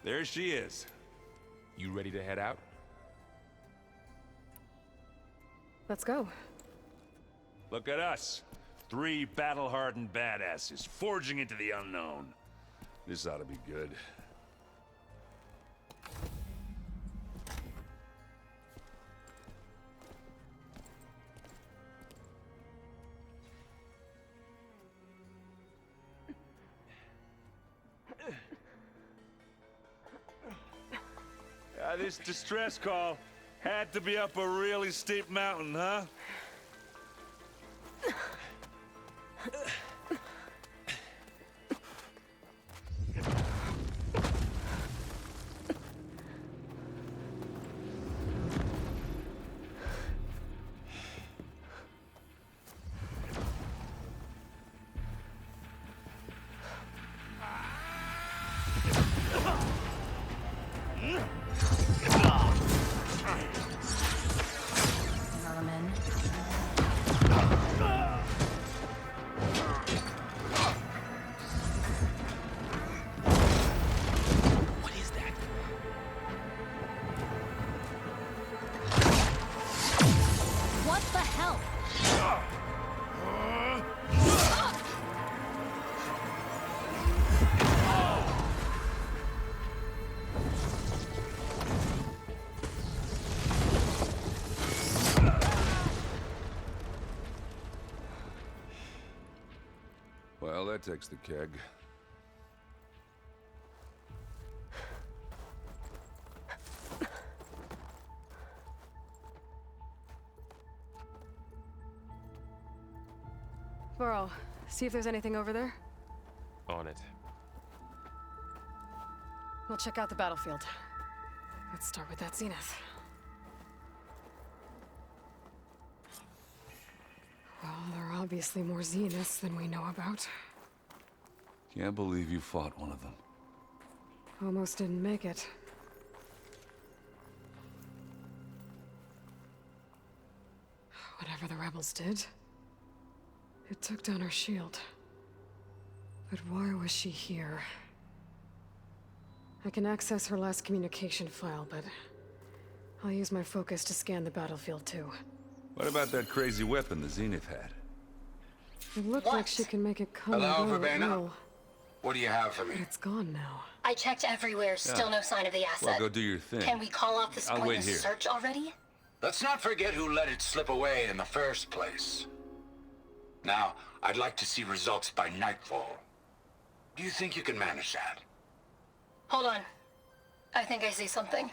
There she is. You ready to head out? Let's go. Look at us. 3 battle-hardened badasses forging into the unknown. This ought to be good. This distress call had to be up a really steep mountain, huh? Well, that takes the keg. Burrow, see if there's anything over there. On it. We'll check out the battlefield. Let's start with that zenith. Well, there are obviously more zeniths than we know about. Can't believe you fought one of them. Almost didn't make it. Whatever the rebels did, it took down our shield. But why was she here? I can access her last communication file, but I'll use my focus to scan the battlefield too. What about that crazy weapon the Zenith had? It looked like she can make it come Hello, and go at Verbena? will. What do you have for me? But it's gone now. I checked everywhere, still no sign of the asset. Well, go do your thing. Can we call off this I'll wait pointless here. search already? Let's not forget who let it slip away in the first place. Now, I'd like to see results by nightfall. Do you think you can manage that? Hold on. I think I see something.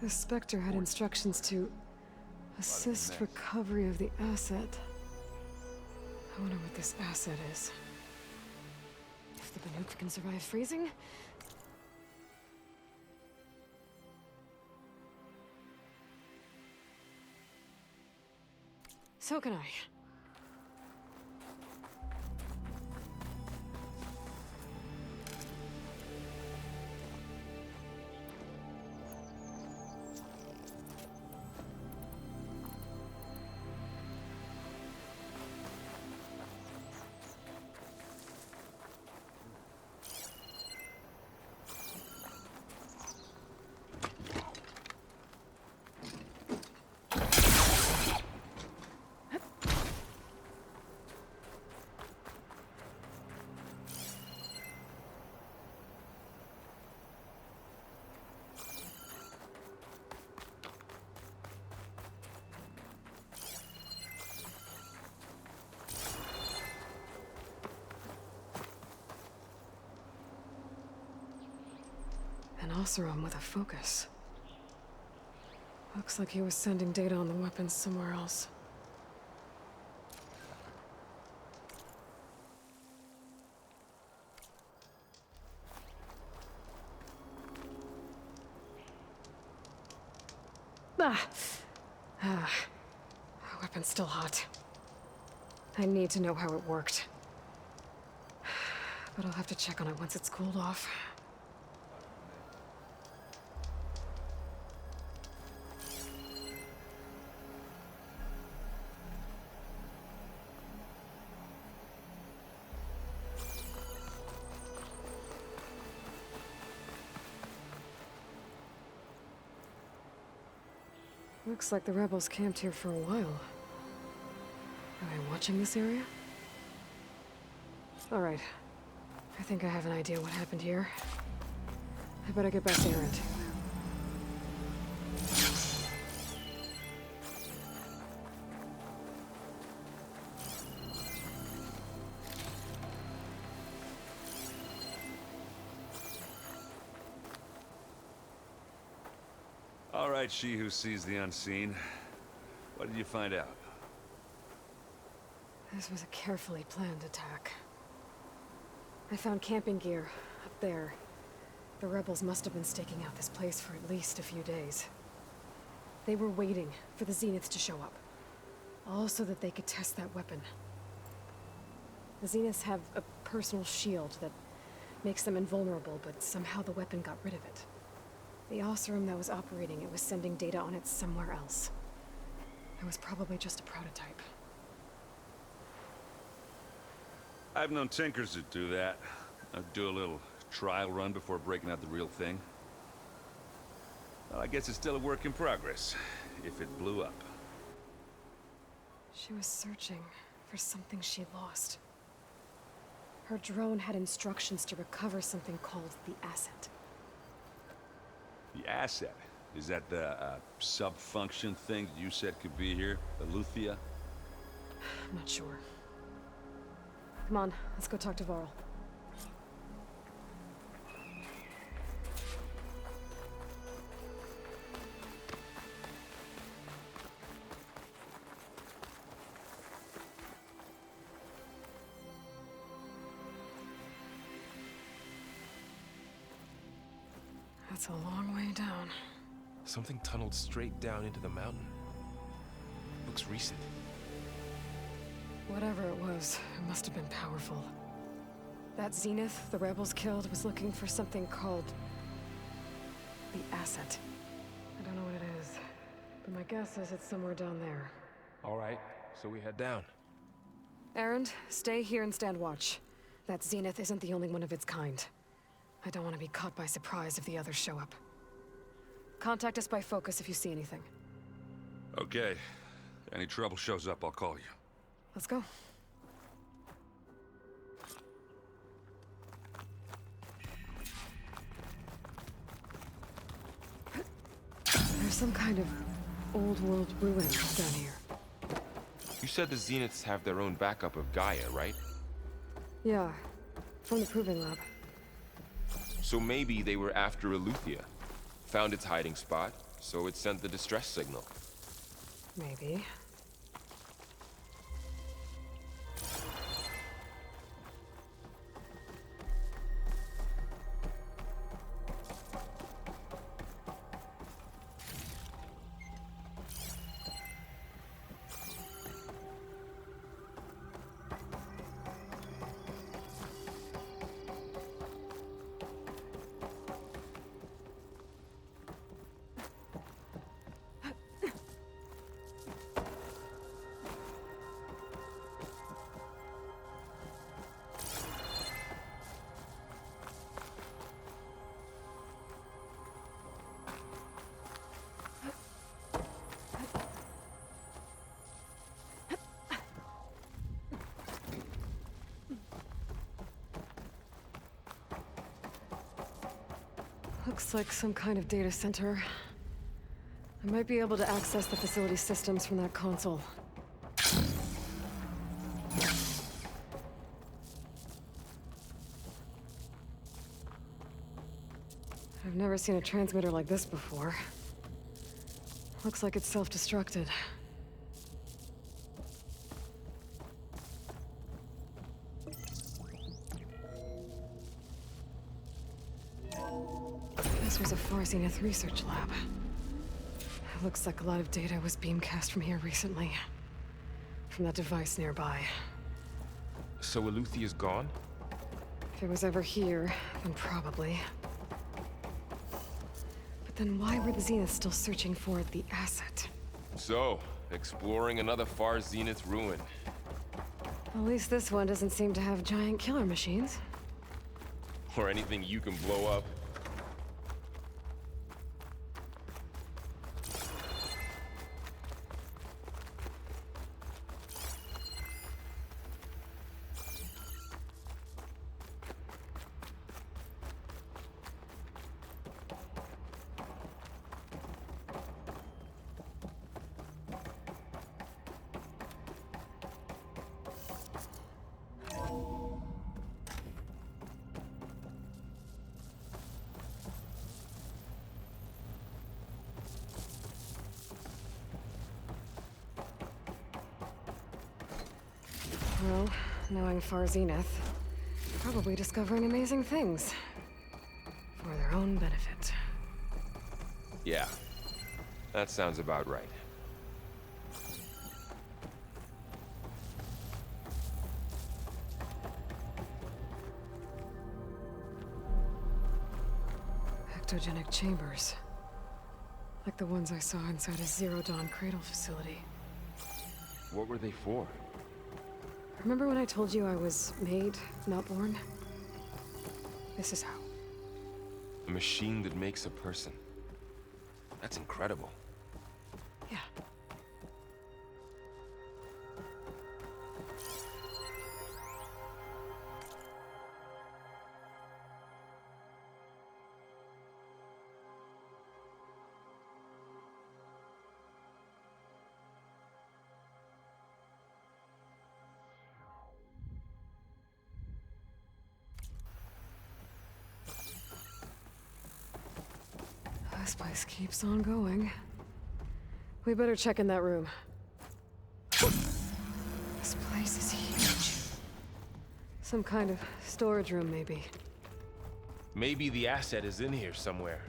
The Spectre had instructions to assist recovery of the asset. I wonder what this asset is. If the Banuk can survive freezing? So can I. An Oseram with a focus. Looks like he was sending data on the weapons somewhere else. Weapon's still hot. I need to know how it worked. But I'll have to check on it once it's cooled off. Looks like the rebels camped here for a while. Are they watching this area? Alright. I think I have an idea what happened here. I better get back to Erend. All right, she who sees the unseen. What did you find out? This was a carefully planned attack. I found camping gear up there. The rebels must have been staking out this place for at least a few days. They were waiting for the Zeniths to show up. All so that they could test that weapon. The Zeniths have a personal shield that makes them invulnerable, but somehow the weapon got rid of it. The Oseram that was operating it was sending data on it somewhere else. It was probably just a prototype. I've known tinkers that do that. I'd do a little trial run before breaking out the real thing. Well, I guess it's still a work in progress, if it blew up. She was searching for something she'd lost. Her drone had instructions to recover something called the asset. The asset? Is that the sub-function thing that you said could be here? The Luthia? I'm not sure. Come on, let's go talk to Varl. That's a long way down. Something tunneled straight down into the mountain. Looks recent. Whatever it was, it must have been powerful. That Zenith the rebels killed was looking for something called the asset. I don't know what it is, but my guess is it's somewhere down there. All right, so we head down. Erend, stay here and stand watch. That Zenith isn't the only one of its kind. I don't want to be caught by surprise if the others show up. Contact us by focus if you see anything. Okay. Any trouble shows up, I'll call you. Let's go. There's some kind of old-world ruin down here. You said the Zeniths have their own backup of Gaia, right? Yeah, from the Proving Lab. So maybe they were after Eleuthia. Found its hiding spot, so it sent the distress signal. Maybe. Looks like some kind of data center. I might be able to access the facility systems from that console. I've never seen a transmitter like this before. Looks like it's self-destructed. This was a Far Zenith research lab. It looks like a lot of data was beamcast from here recently. From that device nearby. So Eleuthia's gone? If it was ever here, then probably. But then why were the Zeniths still searching for the asset? So, exploring another Far Zenith ruin. At least this one doesn't seem to have giant killer machines. Or anything you can blow up. Well, knowing Far Zenith, probably discovering amazing things. For their own benefit. Yeah, that sounds about right. Ectogenic chambers. Like the ones I saw inside a Zero Dawn cradle facility. What were they for? Remember when I told you I was made, not born? This is how. A machine that makes a person. That's incredible. Yeah. This place keeps on going. We better check in that room. This place is huge. Some kind of storage room, maybe. Maybe the asset is in here somewhere.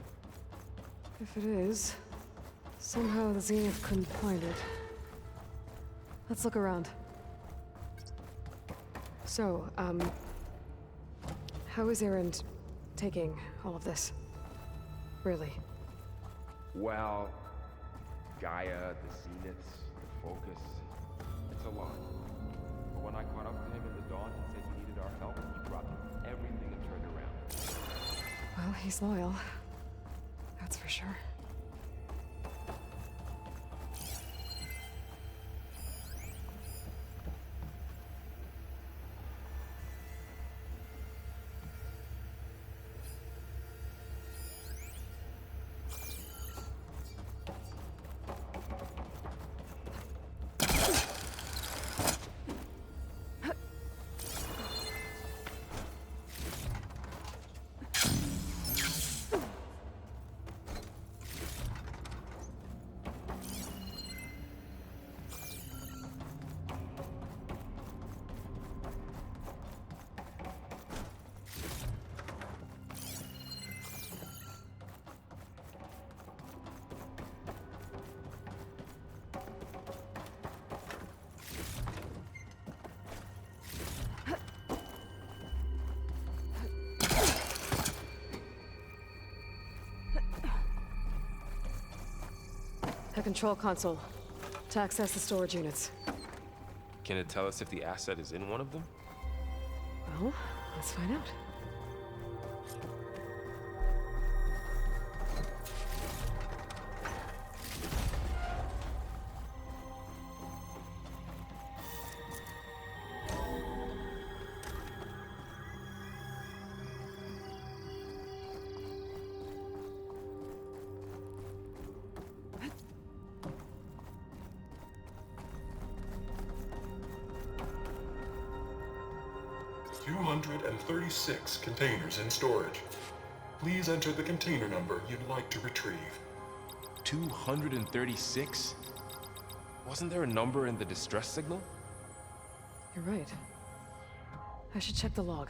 If it is, somehow the Zenith couldn't find it. Let's look around. So, how is Erend taking all of this? Really? Well, Gaia, the Zeniths, the Focus, it's a lot. But when I caught up to him in the dawn, he said he needed our help, and he dropped everything and turned around. Well, he's loyal. That's for sure. The control console. To access the storage units. Can it tell us if the asset is in one of them? Well, let's find out. $236 containers in storage. Please enter the container number you'd like to retrieve. 236? Wasn't there a number in the distress signal? You're right. I should check the log.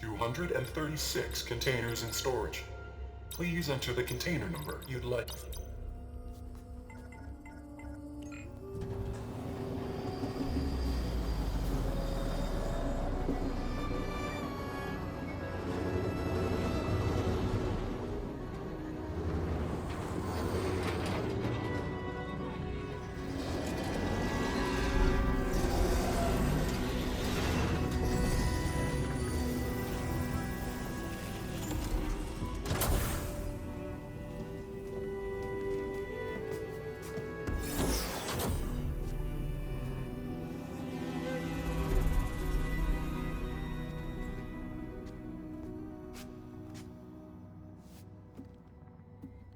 $236 containers in storage. Please enter the container number you'd like.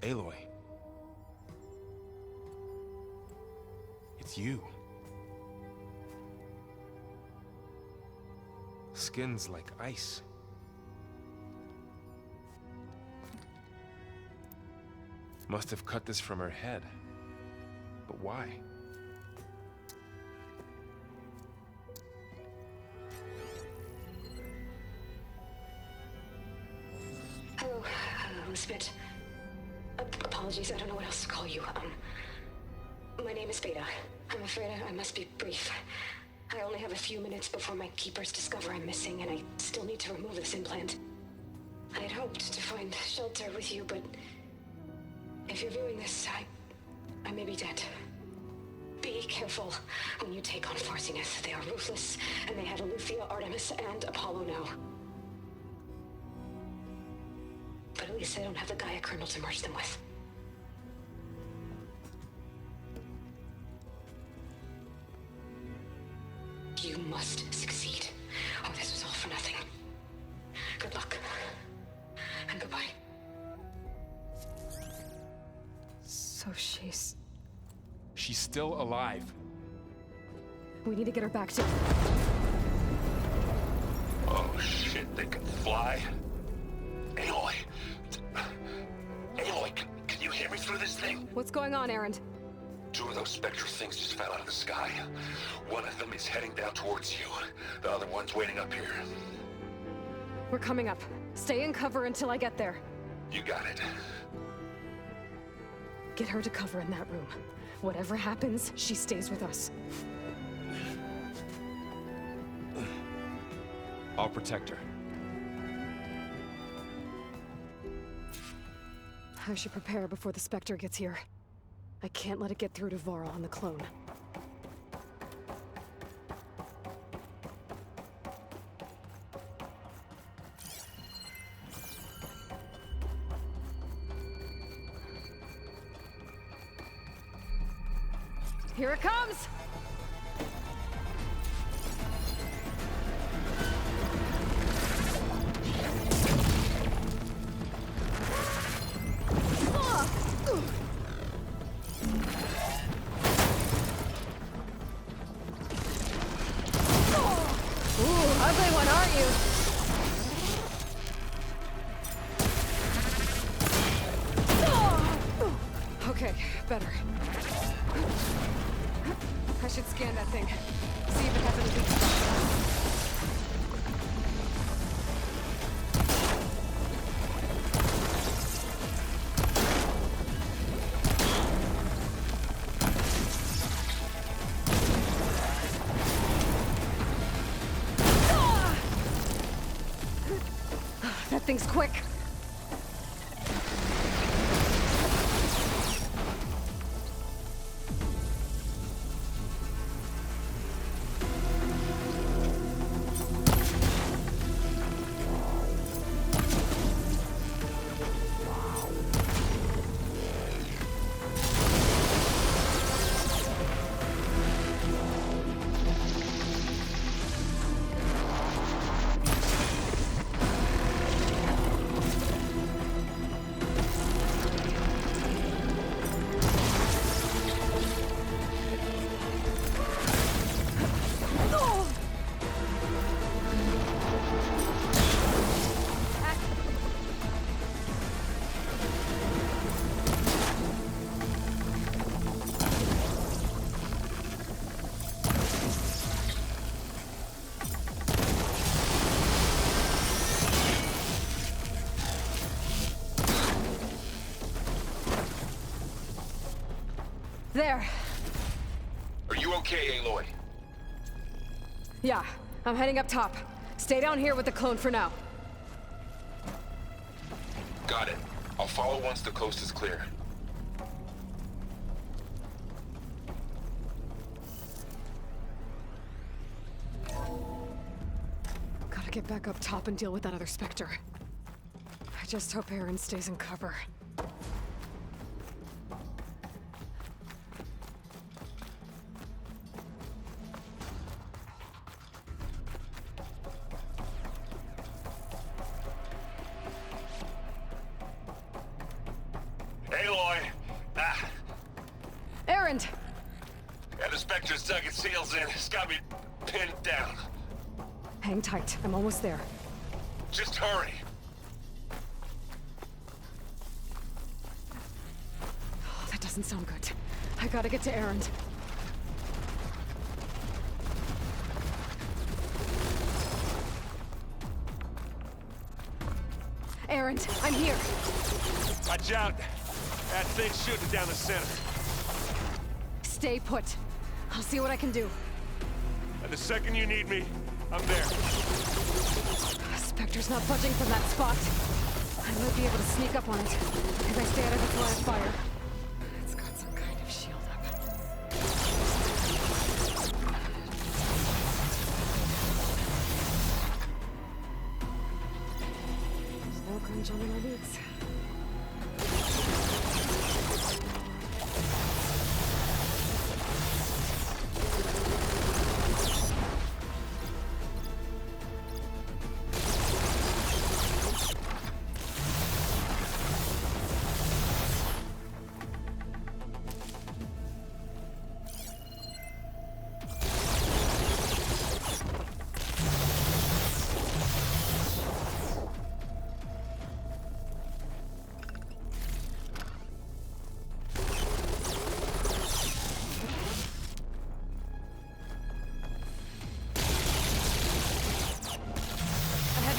Aloy. It's you. Skin's like ice. Must have cut this from her head. But why? Hello, Elizabeth. Apologies, I don't know what else to call you. My name is Beta. I'm afraid I must be brief. I only have a few minutes before my keepers discover I'm missing, and I still need to remove this implant. I had hoped to find shelter with you, but if you're viewing this, I may be dead. Be careful when you take on Farsineth. They are ruthless, and they have Aletheia, Artemis, and Apollo now. But at least I don't have the Gaia kernel to merge them with. You must succeed, or this was all for nothing. Good luck. And goodbye. So she's... She's still alive. We need to get her back to... Oh shit, they can fly? Aloy. Aloy, can you hear me through this thing? What's going on, Erend? Two of those spectral things just fell out of the sky. One of them is heading down towards you. The other one's waiting up here. We're coming up. Stay in cover until I get there. You got it. Get her to cover in that room. Whatever happens, she stays with us. I'll protect her. I should prepare before the Spectre gets here. I can't let it get through to Varl on the clone. Here it comes! Ugly one, aren't you? Okay, better. I should scan that thing. See if it has anything. That thing's quick. There. Are you okay, Aloy? Yeah, I'm heading up top. Stay down here with the clone for now. Got it. I'll follow once the coast is clear. Gotta get back up top and deal with that other Spectre. I just hope Erend stays in cover. Errand! Yeah, the Spectre's dug its heels in. It's got me pinned down. Hang tight. I'm almost there. Just hurry. Oh, that doesn't sound good. I gotta get to Errand. Errand, I'm here. Watch out. That thing's shooting down the center. Stay put. I'll see what I can do. And the second you need me, I'm there. Spectre's not budging from that spot. I might be able to sneak up on it if I stay out of its line of fire. It's got some kind of shield up. There's no crunch on my boots.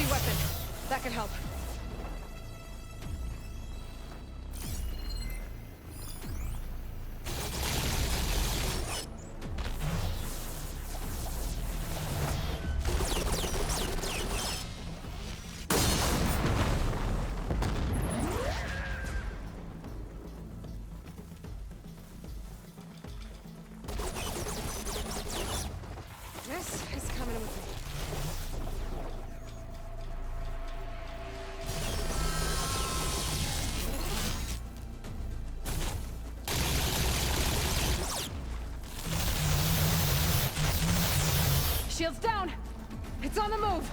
Weapon. That could help. This is coming with me. Shield's down! It's on the move!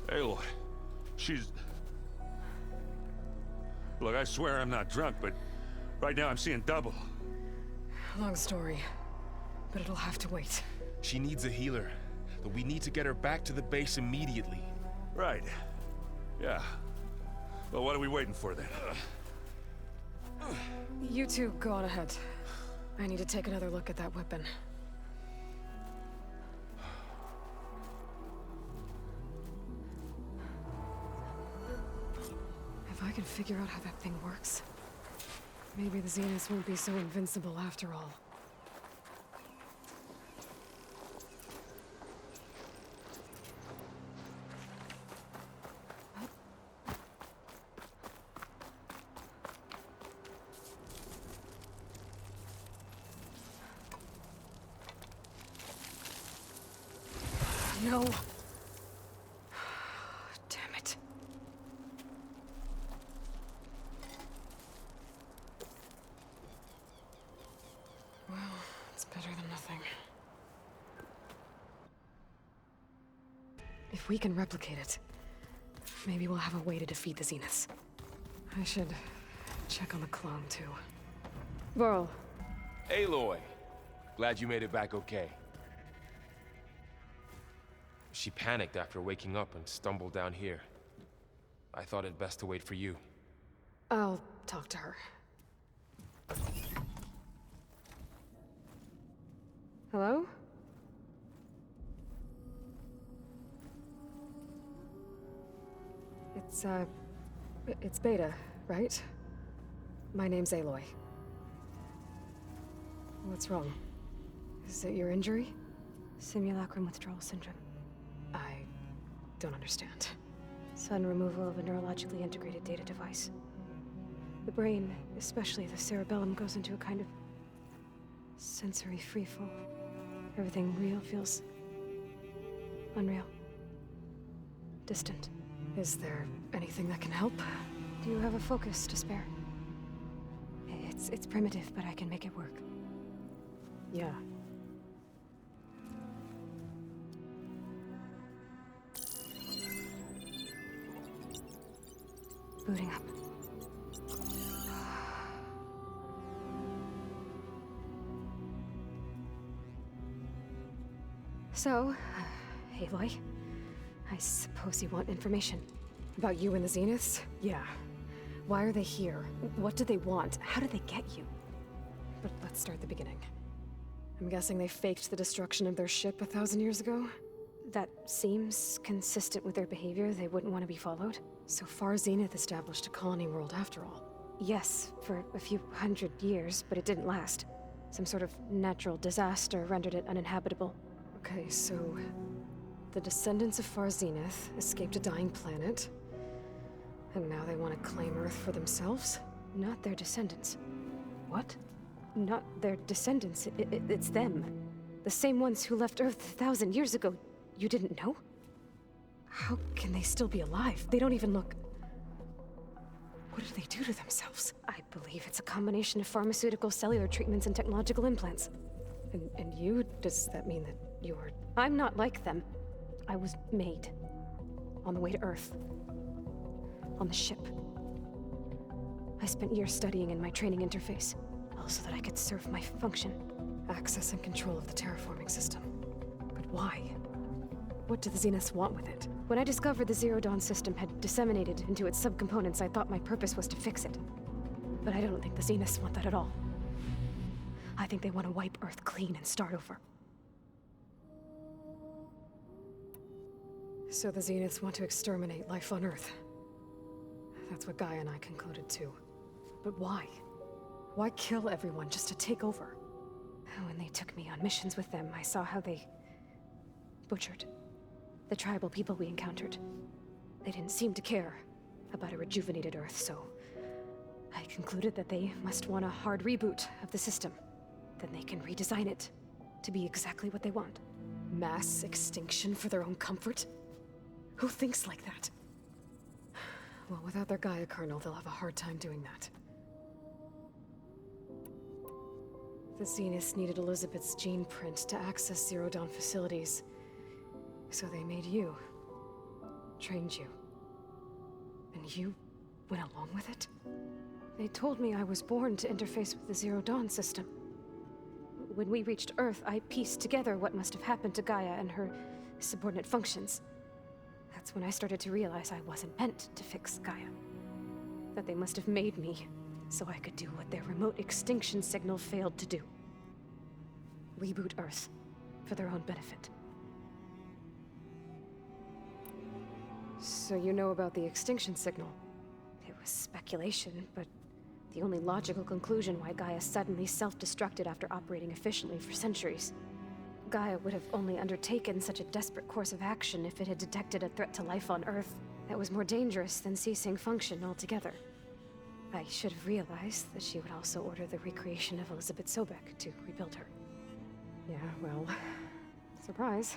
Aloy, she's... Look, I swear I'm not drunk, but right now I'm seeing double. Long story, but it'll have to wait. She needs a healer, but we need to get her back to the base immediately. Right. Yeah. Well, what are we waiting for then? You two go on ahead. I need to take another look at that weapon. If I can figure out how that thing works, maybe the Zeniths won't be so invincible after all. No. Damn it. If we can replicate it, maybe we'll have a way to defeat the Zeniths. I should check on the clone, too. Varl. Aloy! Glad you made it back okay. She panicked after waking up and stumbled down here. I thought it best to wait for you. I'll talk to her. Hello? It's Beta, right? My name's Aloy. What's wrong? Is it your injury? Simulacrum withdrawal syndrome. I don't understand. Sudden removal of a neurologically integrated data device. The brain, especially the cerebellum, goes into a kind of sensory freefall. Everything real feels unreal. Distant. Is there anything that can help? Do you have a focus to spare? It's primitive, but I can make it work. Yeah. Booting up. So, Aloy, I suppose you want information. About you and the Zeniths? Yeah. Why are they here? What do they want? How did they get you? But let's start at the beginning. I'm guessing they faked the destruction of their ship 1,000 years ago? That seems consistent with their behavior. They wouldn't want to be followed. So far, Zenith established a colony world after all. Yes, for a few hundred years, but it didn't last. Some sort of natural disaster rendered it uninhabitable. Okay, so the descendants of Far Zenith escaped a dying planet, and now they want to claim Earth for themselves? Not their descendants. What? Not their descendants. It's them. The same ones who left Earth 1,000 years ago. You didn't know? How can they still be alive? They don't even look... What did they do to themselves? I believe it's a combination of pharmaceutical, cellular treatments, and technological implants. And you? Does that mean that you're... I'm not like them. I was made. On the way to Earth. On the ship. I spent years studying in my training interface, all so that I could serve my function. Access and control of the terraforming system. But why? What do the Zeniths want with it? When I discovered the Zero Dawn system had disseminated into its subcomponents, I thought my purpose was to fix it. But I don't think the Zeniths want that at all. I think they want to wipe Earth clean and start over. So the Zeniths want to exterminate life on Earth. That's what Gaia and I concluded too. But why? Why kill everyone just to take over? When they took me on missions with them, I saw how they butchered the tribal people we encountered. They didn't seem to care about a rejuvenated Earth, so I concluded that they must want a hard reboot of the system. Then they can redesign it to be exactly what they want. Mass extinction for their own comfort? Who thinks like that? Well, without their Gaia kernel, they'll have a hard time doing that. The Zeniths needed Elizabeth's gene print to access Zero Dawn facilities. So they made you. Trained you. And you went along with it? They told me I was born to interface with the Zero Dawn system. When we reached Earth, I pieced together what must have happened to Gaia and her subordinate functions. That's when I started to realize I wasn't meant to fix Gaia. That they must have made me so I could do what their remote extinction signal failed to do. Reboot Earth for their own benefit. So you know about the extinction signal? It was speculation, but the only logical conclusion why Gaia suddenly self-destructed after operating efficiently for centuries. Gaia would have only undertaken such a desperate course of action if it had detected a threat to life on Earth that was more dangerous than ceasing function altogether. I should have realized that she would also order the recreation of Elizabeth Sobek to rebuild her. Yeah, well, surprise.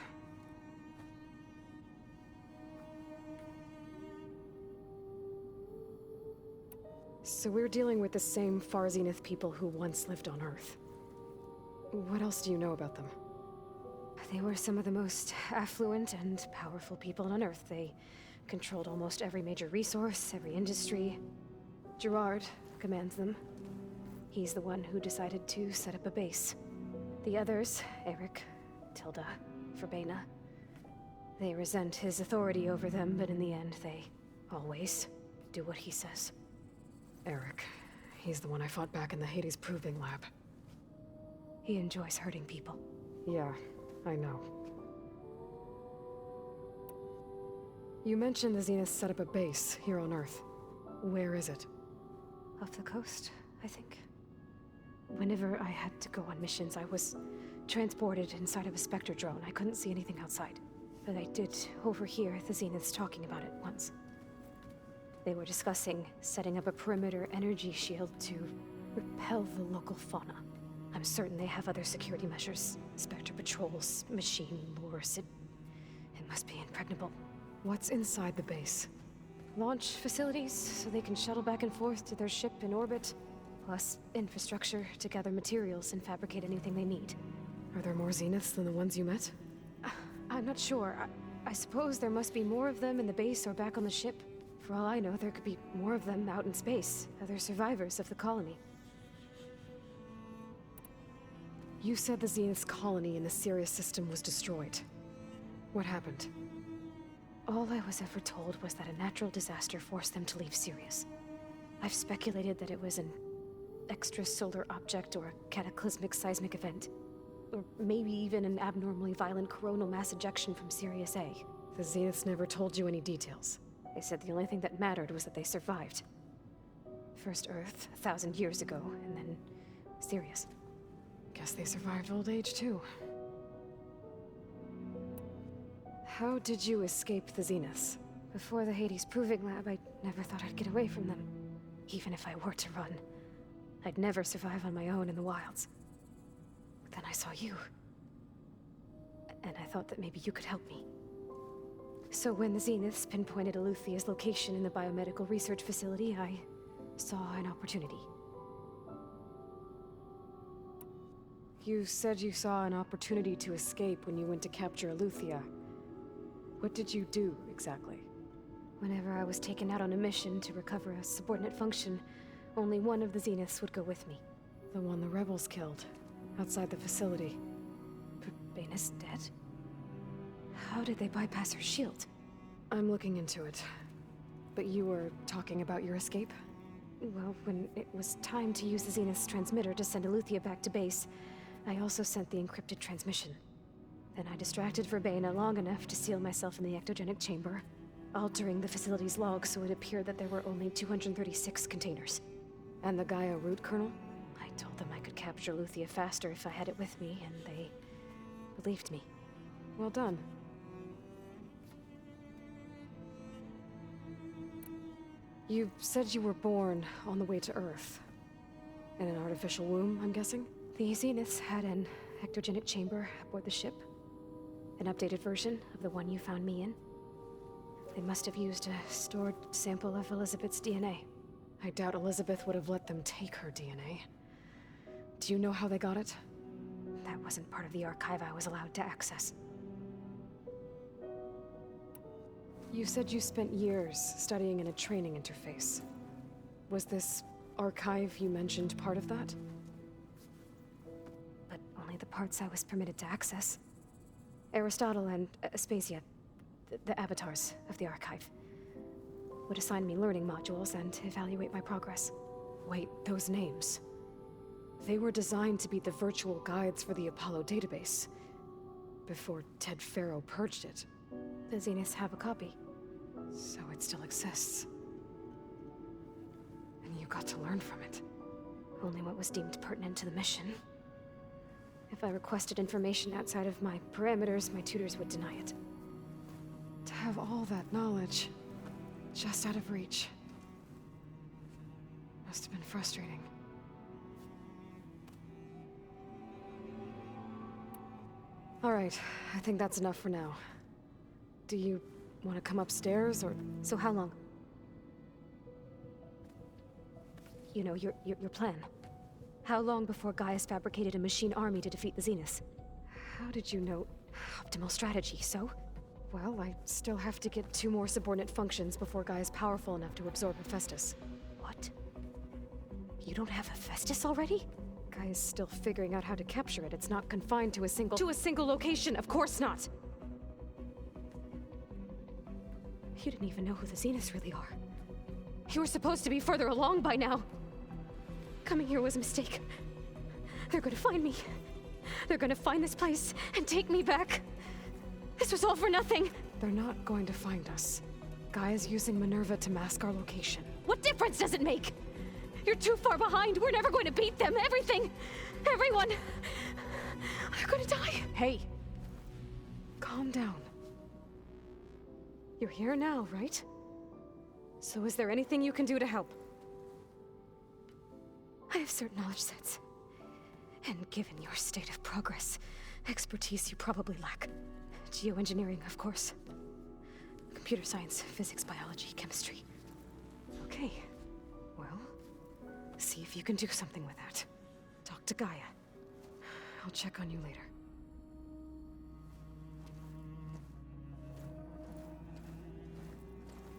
So we're dealing with the same Far Zenith people who once lived on Earth. What else do you know about them? They were some of the most affluent and powerful people on Earth. They controlled almost every major resource, every industry. Gerard commands them. He's the one who decided to set up a base. The others, Eric, Tilda, Verbena, they resent his authority over them, but in the end, they always do what he says. Eric. He's the one I fought back in the Hades Proving Lab. He enjoys hurting people. Yeah, I know. You mentioned the Zenith set up a base here on Earth. Where is it? Off the coast, I think. Whenever I had to go on missions, I was transported inside of a Spectre drone. I couldn't see anything outside. But I did overhear the Zeniths talking about it once. They were discussing setting up a perimeter energy shield to repel the local fauna. I'm certain they have other security measures. Spectre patrols, machine lures. It must be impregnable. What's inside the base? Launch facilities, so they can shuttle back and forth to their ship in orbit. Plus infrastructure to gather materials and fabricate anything they need. Are there more Zeniths than the ones you met? I'm not sure. I suppose there must be more of them in the base or back on the ship. For all I know, there could be more of them out in space, other survivors of the colony. You said the Zenith's colony in the Sirius system was destroyed. What happened? All I was ever told was that a natural disaster forced them to leave Sirius. I've speculated that it was an extrasolar object or a cataclysmic seismic event. Or maybe even an abnormally violent coronal mass ejection from Sirius A. The Zeniths never told you any details. They said the only thing that mattered was that they survived. First Earth, 1,000 years ago, and then Sirius. Guess they survived old age, too. How did you escape the Zeniths? Before the Hades Proving Lab, I never thought I'd get away from them. Even if I were to run, I'd never survive on my own in the wilds. But then I saw you. And I thought that maybe you could help me. So when the Zeniths pinpointed Eluthia's location in the biomedical research facility, I saw an opportunity. You said you saw an opportunity to escape when you went to capture Eluthia. What did you do, exactly? Whenever I was taken out on a mission to recover a subordinate function, only one of the Zeniths would go with me. The one the rebels killed, outside the facility. Verbena's dead? How did they bypass her shield? I'm looking into it. But you were talking about your escape? Well, when it was time to use the Zenith's transmitter to send Eluthia back to base, I also sent the encrypted transmission. Then I distracted Verbena long enough to seal myself in the ectogenic chamber, altering the facility's log so it appeared that there were only 236 containers. And the Gaia root kernel? I told them I could capture Eluthia faster if I had it with me, and they believed me. Well done. You said you were born on the way to Earth. In an artificial womb, I'm guessing? The Zeniths had an ectogenic chamber aboard the ship. An updated version of the one you found me in. They must have used a stored sample of Elizabeth's DNA. I doubt Elizabeth would have let them take her DNA. Do you know how they got it? That wasn't part of the archive I was allowed to access. You said you spent years studying in a training interface. Was this archive you mentioned part of that? But only the parts I was permitted to access. Aristotle and Aspasia, the avatars of the archive, would assign me learning modules and evaluate my progress. Wait, those names. They were designed to be the virtual guides for the Apollo database. Before Ted Faro purged it. The Zeniths have a copy. So it still exists. And you got to learn from it. Only what was deemed pertinent to the mission. If I requested information outside of my parameters, my tutors would deny it. To have all that knowledge, just out of reach. Must have been frustrating. All right, I think that's enough for now. Do you want to come upstairs, or... So how long? You know, your plan. How long before Gaius fabricated a machine army to defeat the Zeniths? How did you know... Optimal strategy, so? Well, I still have to get 2 more subordinate functions before Gaia's powerful enough to absorb Hephaestus. What? You don't have Hephaestus already? Gaia's still figuring out how to capture it. It's not confined to a single location, of course not! You didn't even know who the Zeniths really are. You were supposed to be further along by now. Coming here was a mistake. They're gonna find me. They're gonna find this place and take me back. This was all for nothing. They're not going to find us. Gaia's using Minerva to mask our location. What difference does it make? You're too far behind. We're never going to beat them. Everything. Everyone. They're gonna die. Hey. Calm down. You're here now, right? So is there anything you can do to help? I have certain knowledge sets. And given your state of progress, expertise you probably lack. Geoengineering, of course. Computer science, physics, biology, chemistry. Okay. Well, see if you can do something with that. Talk to Gaia. I'll check on you later.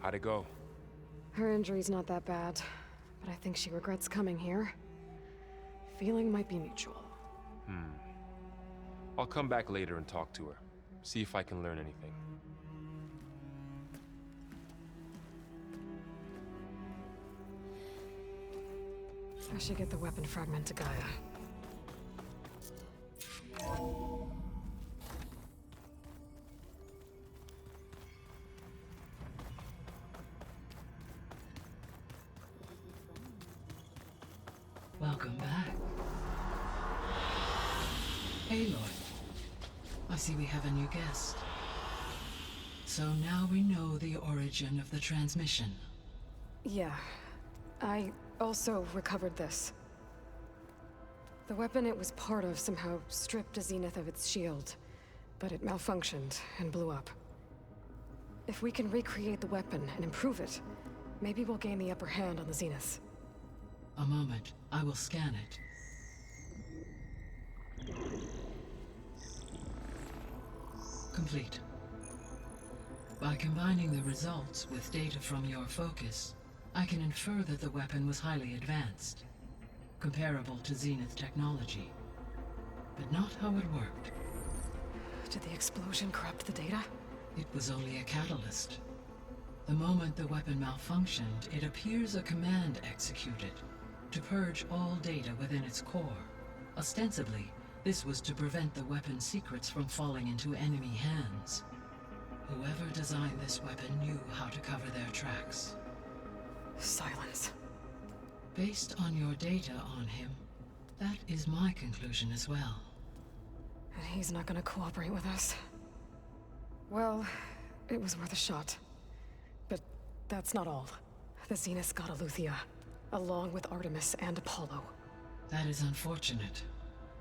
How'd it go? Her injury's not that bad, but I think she regrets coming here. Feeling might be mutual. I'll come back later and talk to her. See if I can learn anything. I should get the weapon fragment to Gaia. Welcome back. Aloy, I see we have a new guest. So now we know the origin of the transmission. Yeah. I also recovered this. The weapon it was part of somehow stripped a Zenith of its shield, but it malfunctioned and blew up. If we can recreate the weapon and improve it, maybe we'll gain the upper hand on the Zeniths. A moment, I will scan it. Complete. By combining the results with data from your focus, I can infer that the weapon was highly advanced, comparable to Zenith technology, but not how it worked. Did the explosion corrupt the data? It was only a catalyst. The moment the weapon malfunctioned, it appears a command executed to purge all data within its core. Ostensibly, this was to prevent the weapon's secrets from falling into enemy hands. Whoever designed this weapon knew how to cover their tracks. Silence. Based on your data on him, that is my conclusion as well. And he's not gonna cooperate with us. Well, it was worth a shot. But that's not all. The Zeniths got Aletheia, along with Artemis and Apollo. That is unfortunate.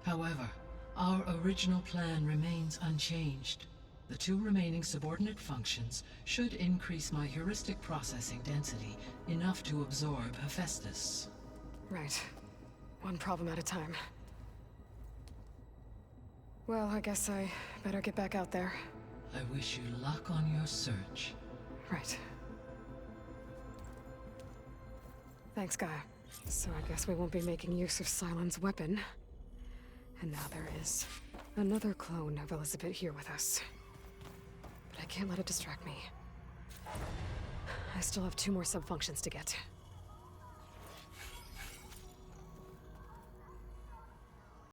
However, our original plan remains unchanged. The 2 remaining subordinate functions should increase my heuristic processing density enough to absorb Hephaestus. Right. One problem at a time. Well, I guess I better get back out there. I wish you luck on your search. Right. Thanks, Gaia. So I guess we won't be making use of Cylon's weapon. And now there is another clone of Elizabeth here with us. But I can't let it distract me. I still have 2 more sub-functions to get.